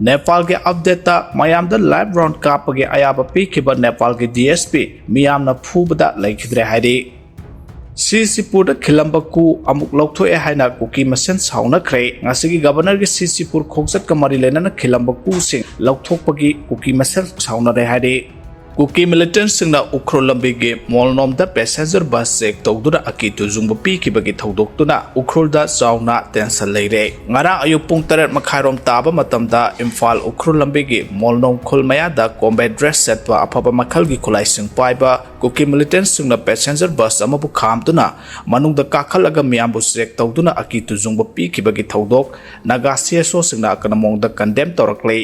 नेपाल के update मयाम live round कापगे अयाब पीखिब Nepal के DSP मियामना फूबदा लैखिद्रे हाइदि सीसीपुर खिलंब कु अमुक लौथोए हाइना कुकी मसेन साउनाख्रे ngasi गवर्नर के सीसीपुर खोगसत का मरी लेना खिलंब कु सिंग लौथोकपगी कुकी मसेन साउनारे हाइदि कुकी मिलिटेंट सिंगना उख्रो लंबी के मोलनोम द पैसेंजर बस चेक तौदुना अकी तुजुंग पीखिबगी थौदोक्तुना उख्रोलदा चाउना टेंशन लेरे ngara ayuk pung 8 makhairom taba matamda imphal ukhro lambi gi molnom khul maya da combat dress set pa aphaba makhal gi khulai sing paiba kuki militant singna passenger bus amabu khamtuna manung da kakhalaga miyambu check tawduna aki tujung pikibagi thodok naga CSO singna kanamong da condemn torakle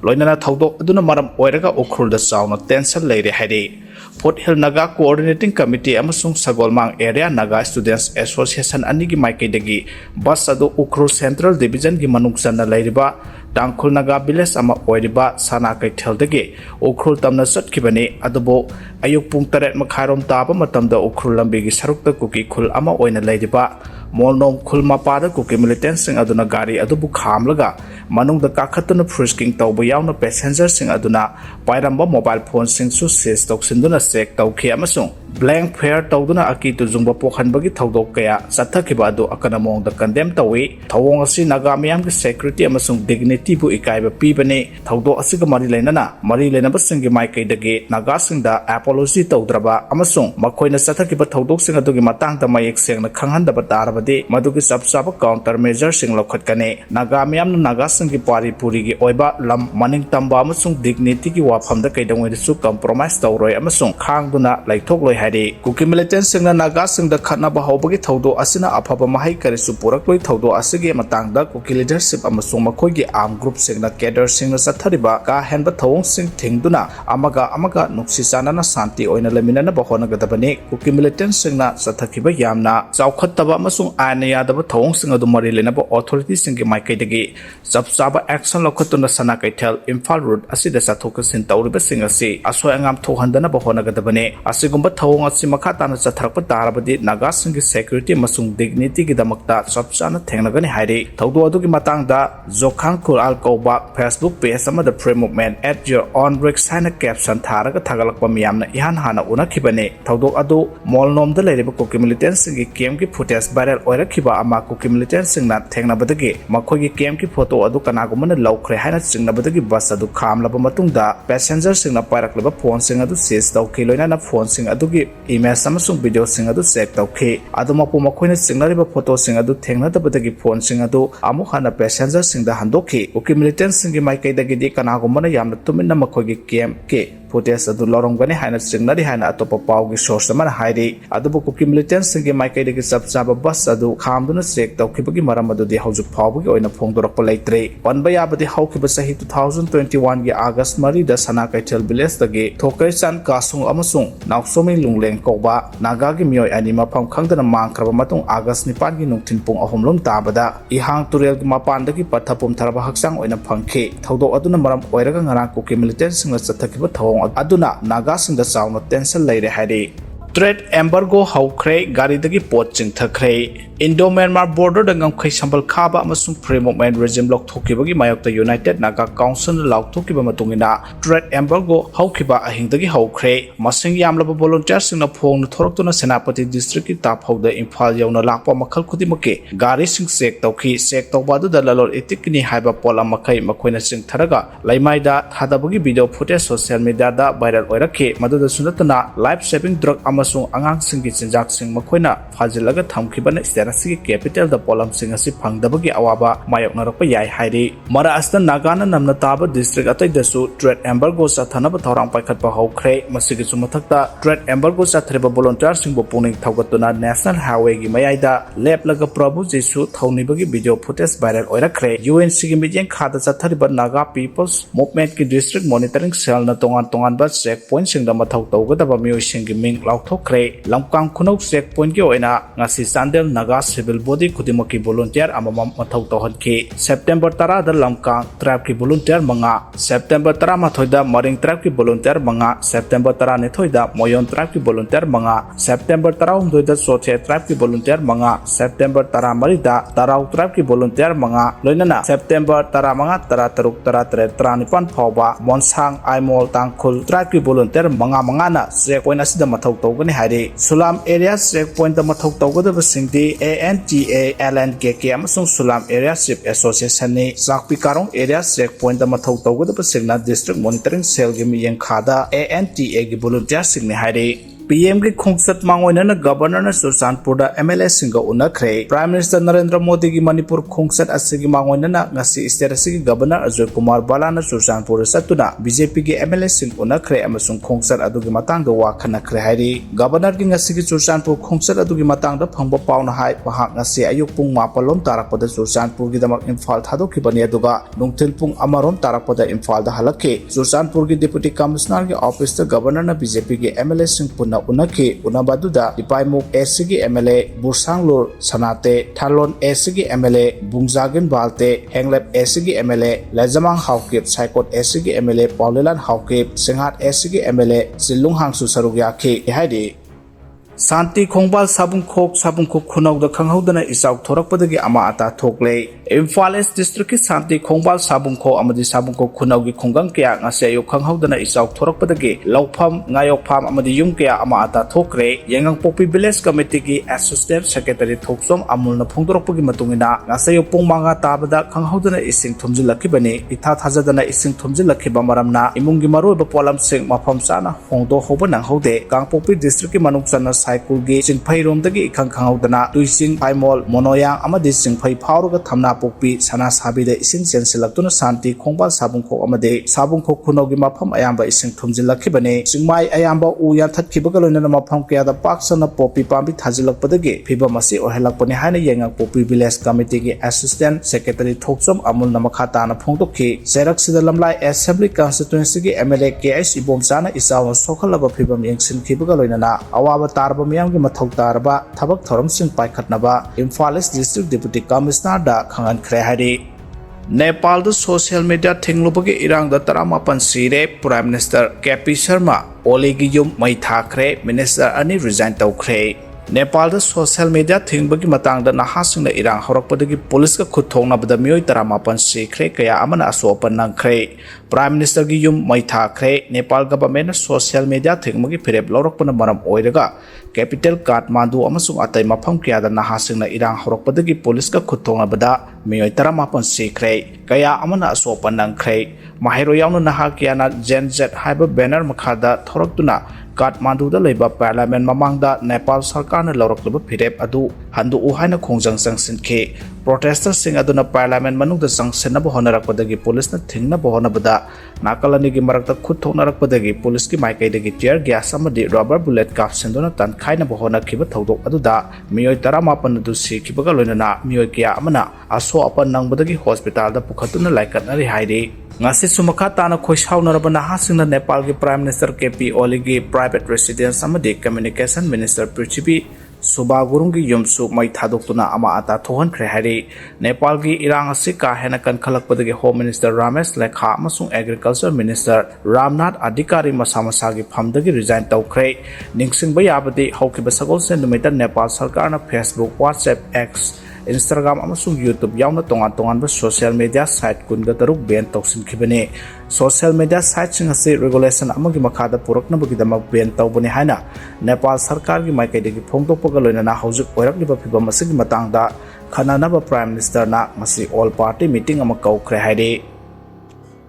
loinana thodok aduna maram oiraga ukhrol da chauna tension leire haide Fort Hill Naga Coordinating Committee amasung Sagolmang Area Naga Students Association anigi maikaidagi bus adu Ukhrul Central Division gi manungsanna leiriba Tangkhul Naga Village ama oiriba Saonakhre Nepal Ukhrul tamna satkibani adubo ayuk pung 8 makhairom taba matamda Ukhrul lambi gi sarukta kuki khul ama oina leiriba Molnom khul mapada kuki militant sing aduna gari adubu khamlaga manungda kakhatuna frisking tawba yauna passenger sing aduna pairamba mobile phone sing su seize toksinduna check tawkhi amasung blank fare tawduna aki tujungba pokhanbagi thodok kaya sathakiba adu akanamong da condemn tawi thawong asi naga miyam gi security amasung dignity bu ikaiba pibane thodok asiga mari lenaba singi maikai dagi naga singda apology tawdraba amasung makoina sathakiba thodok sing adugi matang da mayek sengna khanghandaba tarabadi madugi sabsaba counter measure sing lokhatkane naga miyam naga singi pari puri gi oiba lam maning tamba amasung dignity gi wafamda kaidangoi su compromise tawroi amasung khangduna laithok loi haide kuki militant singna naga singda khatnaba hawbagi thodo asina afaba mahai karisu purakloi thodo asige matangda kuki leadership amasung makoigi arm group singna cadre singna sathariba ka henba thawong sing thingduna amaga nuksi sanana santi oina lamina bahona gadabane kuki militant singna sathakiba yamna chawkhattaba amasung aina yadaba thawong sing adu mari lenaba authority singi maikaidagi sabsaba action lokhatuna Saonakhre Nepal Imphal road asida sathokasin tawriba sing asi asoi angam thohandana bahona gadabane asigumba thawong asi makha tana chatharakpa tarabadi naga singi security masung dignity gi damakta sabchana thengnagani hairi thawdo adugi matangda jokhang khul koba Facebook page ama the free movement at your own risk hana caption tharaga thagalakpa miyamna ihan hana unakhibane thawdo adu molnom da leiriba kuki militant singi game gi footage viral oirakhiba ama kuki militant singna thengnabadagi makhogi game gi photo adu kanagumana louthokhre haina singnabadagi bus adu khamlaba matungda passenger singna pairakliba phone sing adu seize tawkhi loinana phone sing adugi image amasung video sing adu check tawkhi adumapu makhoina singnariba photo sing adu thengnadabadagi phone sing adu amu hana passenger singda handokhi kuki militant singi maikaidagi di kanagumana yamna tuminna makhogi game ke footage adu lorongani haina singnari haina atopa pawgi source amana hairi adubu kuki militant singi maikaidagi sabsaba bus adu khamduna check tawkhibagi maram adu di haujuk phawbagi oina phongdorakpa leitre panba yabadi haukiba sahi 2021 gi August 3 da Saonakhre Nepal village dagi thokai chan kasung amasung nauksomi lungleng koba naga gi miyoi ani mafam khangdana mangkraba matung August 9 gi nungthin pung ahomlom tabada ihang turel gi mapan dagi pathapum tharaba haksang oina phangkhi thodo aduna maram oiraga ngarang kuki militant singna chathakiba thawong aduna naga singda chauna tension leire hairi Trade embargo hawkhre gari dagi pot chingthakre Indo-Myanmar border dangam khai sambal khaba amasung free movement regime louthokhibagi mayokta United Naga Council lauthokhiba matungina trade embargo hawkhiba ahingdagi hawkhre masing yamlaba volunteers singna phongna thoroktuna Senapati district ki taphauda Imphal yauna lakpa makhal khudimake gari sing check tawbadu da lalor etikni haiba pola makai makoina sing tharaga laimaida thadabagi video footage social media da viral oirakhe maduda sunatuna life saving drug amasung angang singgi chinjak sing makoina phajilaga thamkhibana asigi capital da polam sing asi phangdabagi awaba mayoknarapa yai hairi mara asta nagana namna taba district atai dasu trade embargo sathanaba thorang paikhatpa hawkhre masigi sumathakta trade embargo sathreba volunteer sing bo puning thawgatuna national highway gi mayaida leplaga prabhu jesu thawnibagi video footage viral oirakre UNC gi mijeng khada sathariba naga people's movement ki district monitoring cell na tongan ba checkpoint sing da mathau tawgadaba miyoi sing gi ming lauthok louthokhre lamkang khunau checkpoint ki oina ngasi Chandel Naga civil body khudimaki volunteer amamam mathau tawhanki September 10 da lamkang tribe ki volunteer manga September 13 da maring tribe ki volunteer manga September 12 da moyon tribe ki volunteer manga September 13 da Chothe tribe ki volunteer manga September 13 da Tarau tribe ki volunteer manga loinana September 15 13 13 13 phawba monsang aimol tangkhul tribe ki volunteer manga na checkpoint asida mathau tawgani hari Sulam area checkpoint da mathau tawgada basingdi ANTA LNKK amasung Sulam area ship association ni Sakpi Karong area checkpoint da mathau tawgada basingna district monitoring cell gi miyeng khada ANTA gi volunteer singni hari PM की खोंगसत मांगोइना governor Churachandpur MLA Singh उनखरे prime minister Narendra Modi की मणिपुर खोंगसत असगी मांगोइना ngasi state असगी governor Ajay Kumar बालाना सुरचानपुर सतुना बीजेपी की MLA सिंह उनखरे अमसुंग खोंगसत अदुगी मतंग वाखनखरे हाइरी गवर्नर की ngasi की सुरचानपुर खोंगसत अदुगी मतंग फंगबा पाउना हाइ पहा ngasi अयुक पुंग मापलोम तारकपद सुरचानपुर की दमक इम्फाल थादोखिबनी अदुगा नुंगथिल पुंग अमरोम तारकपद इम्फाल दा हलके सुरचानपुर की डिप्टी कमिश्नर के ऑफिस द गवर्नर बीजेपी के MLA सिंह उनकी उनबादुदा इपाइमुक एसगी MLA बुरसांगलुर Sanate Tharon एसगी MLA बुंगजागिन बालते Henglep एसगी MLA लेजमांग Haokip साइकोट एसगी MLA पॉलिलान Haokip सिंहाट एसगी MLA सिलुंग हांगसु सरुयाखी हाइदि शांति खोंगबाल साबुंखोक खुनौदा खंगहौदना इचाउ थोरकपदगी अमा आता थोकले इम्फाल ईस्ट डिस्ट्रिक्ट की शांति खोंगबाल साबुंखो अमदी साबुंखो खुनौगी खुंगंग कया ngase ayu खंगहौदना इचाउ थोरकपदगी लौफम ngayopham अमदी युम कया अमा आता थोकरे yengang popi village committee की assistant secretary थोकसोम अमुलना फोंदोरकपगी मतुंगिना ngase ayu pung manga tabada खंगहौदना इसिंग थुमजिलखिबनी इथा थाजदना इसिंग थुमजिलखिबा मरमना इमुंगी मरोइबा पोलम सिंग मफम साना होंदो होबा नंगहौदे कांगपोपी डिस्ट्रिक्ट की मनुक्सना साइकुल गी चिंफै रोमदगी इखंग खंगहौदना तुइसिंग फाइमोल मोनोयांग अमदी चिंफै फावरगा थमना पोपी सना साबिदे इसिंग चेंसिलक्तुना शांति खोंगबाल साबुंखो अमदे साबुंखो खुनौगी मफम अयाम्बा इसिंग थुमजिलखिबने चिंगमाई अयाम्बा उ याथतखिबगा लोइनना मफम कयादा पाकसना पोपी पांबी थाजिलक्पदगी फिबम असि ओहेलक्पने हाइना येंगा पोपी विलेज कमिटी की असिस्टेंट सेक्रेटरी थोकसम अमुल नमखाताना फोंदोखि सेरक्सिदा लमलाई असेंबली कॉन्स्टिट्यूएंसी की MLA KS इबोमचाना इसाव सोखलबा फिबम येंगसिनखिबगा लोइनना अवाबा तारबा मियाम की मथौ तारबा थबक थोरमसिंग पाइखतनबा Imphal east district deputy commissioner दा खंगनखरे हाइदि नेपाल द सोशल मीडिया थिंगलुबगी इरांग द 18 सिरे प्राइम मिनिस्टर KP शर्मा ओलीगी युम मै थाखरे मिनिस्टर अनि रिजाइन तौखरे नेपाल द सोशल मीडिया थिंगबगी मतंग द नहासिंग द इरांग हरकपदगी पुलिस का खुथोंगनाबदा मियोय 18 सिखरे कया अमना असोपन नंखरे प्राइम मिनिस्टर की युम मै थाखरे नेपाल गवर्नमेंट सोशल मीडिया थिंगबगी फिरेब लौरकपन मरम ओइरगा कैपिटल काठमांडू अमसुंग अतै मफम कयादा नहासिंगना इरांग हरकपदगी पुलिस का खुथोंगनाबदा मियोय 18 सिखरे कया अमना असोपन नंखरे माहिरो यावनो नहा कयाना जेनजेट हाइबा बैनर मखादा थोरक्तुना काठमांडूदा लेबा पार्लियामेंट ममांगदा नेपाल सरकार ने लौरकलबा फिरेब अदु हंदु उहाइना खोंजंग संगसिनखे प्रोटेस्टर्स सिंग अदुना पार्लियामेंट मनुंगदा संगसिनबा होनरकपदगी पुलिस न थिंगनबा होनबदा नाकलनिगी मरकता खुद थोनरकपदगी पुलिस की माइकैदगी टियर गैस अमदि रबर बुलेट कापसिंदुना तनखाइनबा होनखिबा थौदोक अदुदा मियोय 18 अदु सिखिबगा लोइनना मियोय कया अमना असो अपन नंगबदगी हॉस्पिटल दा पुखतुना लाइकतनरि हाइदि ngasi sumaka tana khoisaunaraba nahasingna Nepal ki Prime Minister KP Oli ki private residence amadi communication minister Prithvi Subagurung ki yumsu mai thadoktuna ama ata thohan khre hari Nepal ki irang asi ka hena kan khalakpadagi Home Minister Ramesh Lekha amasung Agriculture Minister Ramnath Adhikari masamasa ki phamdagi resign tawkhre ningsingba yabadi haukiba sagol se numita Nepal sarkar na Facebook WhatsApp X Instagram amasung YouTube yauna tongan ba social media site kunga taruk ban tawsinkhibani social media site sing ase regulation amagi makhada purakna bagi damak ban tawbani haina Nepal sarkar gi maikaidagi phongtokpaga loinana haujuk oirakliba phibam asigi matangda khananaba Prime Minister na ngasi all party meeting ama kaukre haide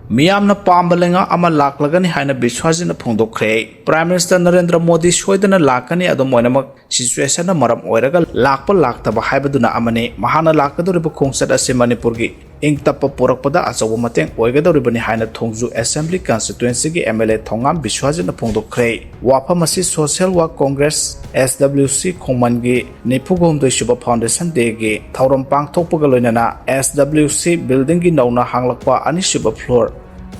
मियामना पाम्बलेंगा अमा लाकलगनी हाइना विश्वासना फोंदोखरे prime minister Narendra Modi सोइदना लाकनी अदम ओइनमक situation मरम ओइरगा लाकप लाक्तबा हाइबदुना अमने महाना लाकदोरिब खोंगसत असे मणिपुर की इंग तप पोरकपदा अचौब mateं ओइगदोरिबनी हाइना थोंगजु assembly constituency की MLA Thongam विश्वासना फोंदोखरे वाफम असि social work Congress SWC खोंगमनगी निफुगोमदो शुभ foundation day गे थौरम पांगथोकपगा लोइनना SWC building की नौना हांगलकपा अनिसुब floor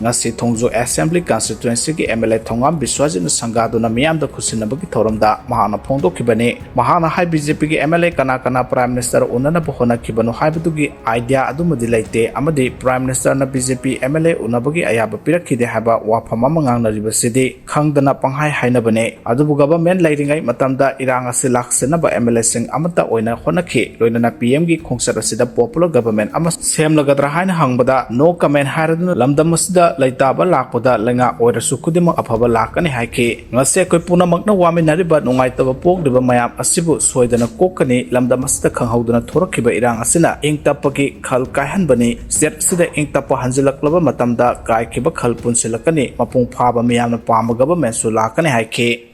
ngasi thongjo assembly constituency ki MLA thongam biswajin sangaduna miyamda khusinabagi thoramda mahana phongdokhibani mahana hai BJP ki MLA kana prime minister unana bohona khibanu haibudugi idea adumadi laite amadi prime minister na BJP MLA unabagi ayaba pirakhide haba wafama mangang naribasidi khangdana panghai hainabane adubu government lairingai matamda irang ase laksena ba MLA sing amata oina khonakhi loinana PM gi khongsat asida popular government ama semlagadra haina hangbada no comment haraduna lamdam asida laitaba lakpoda lenga oirasu khudima afaba lakani haike ngase koi punamakna waminariba nungaitaba pokdiba mayam asibu soidana kokani lamdam asida khanghauduna thorakhiba irang asina ingtapagi khal kaihanbani state sida ingtapa hanjilaklaba matamda kaikhiba khal punsilakani mapung phaba miyamna pama government su lakani haike